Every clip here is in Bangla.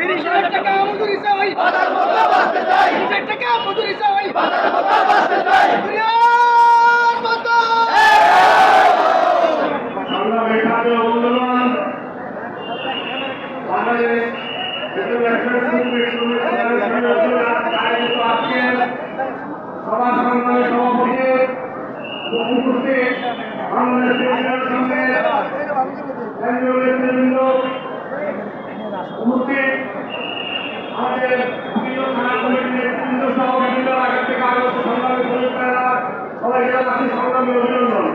30,000 টাকা মজুরি চাই, বাজার মতো বাঁচতে চাই। 30,000 টাকা মজুরি চাই, বাজার মতো বাঁচতে চাই। দুনিয়ার মতো সংগ্রামে সাথে আন্দোলন বাংলাদেশ আজকের সভা সংগ্রামের সভাপতি উপস্থিত বাংলাদেশ কেন্দ্রীয় নেতৃবৃন্দ উপস্থিত আমাদের বিভিন্ন থানা কমিটির নেতৃবৃন্দ সহ বিভিন্ন আগের থেকে আগত সংগ্রামী পরিবারেরা সবাইকে জানাচ্ছি সংগ্রামী অভিনন্দন।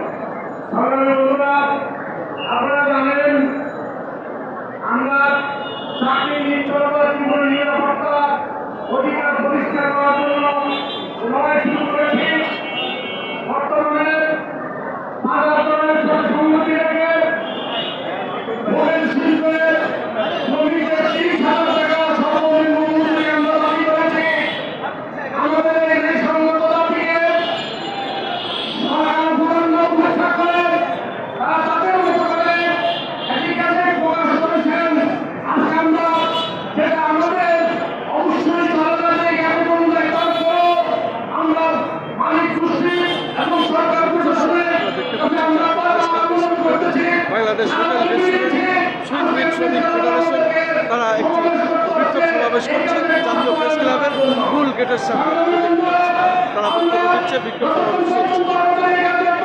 সংগ্রামী বন্ধুরা, আপনারা জানেন আমরা চাকরি নিশ্চয়তা জীবন নিরাপত্তা অধিকার পরিষ্কার করার জন্য লড়াই শুরু করেছি। বর্তমানে বাজারের সাথে সংগতি রেখে ভোগের শিল্পের শ্রমিকের 30,000 টাকা সর্বনিম্ন মজুরি আমরা দাবি করেছি। আমাদের এই ন্যায়সঙ্গত দাবিকে সরকার পূর্ণ উপেক্ষা করে তারা তাদের মতো করে একটি কাজে প্রকাশ করেছেন। আজকে আমরা যেটা আমাদের অবশ্যই সরকারের জ্ঞাপন অনুযায়ী তারপরও আমরা মালিক গোষ্ঠী এবং সরকার প্রশাসনের কাছে আমরা বারবার আন্দোলন করতেছি। বাংলাদেশ হোটেল সুইট শ্রমিক ফেডারেশন তারা একটি বিক্ষোভ সমাবেশ করছে জাতীয় প্রেস ক্লাবের মূল গেটের সামনে। তারা বক্তব্য দিচ্ছে, বিক্ষোভ সমাবেশ চলছে।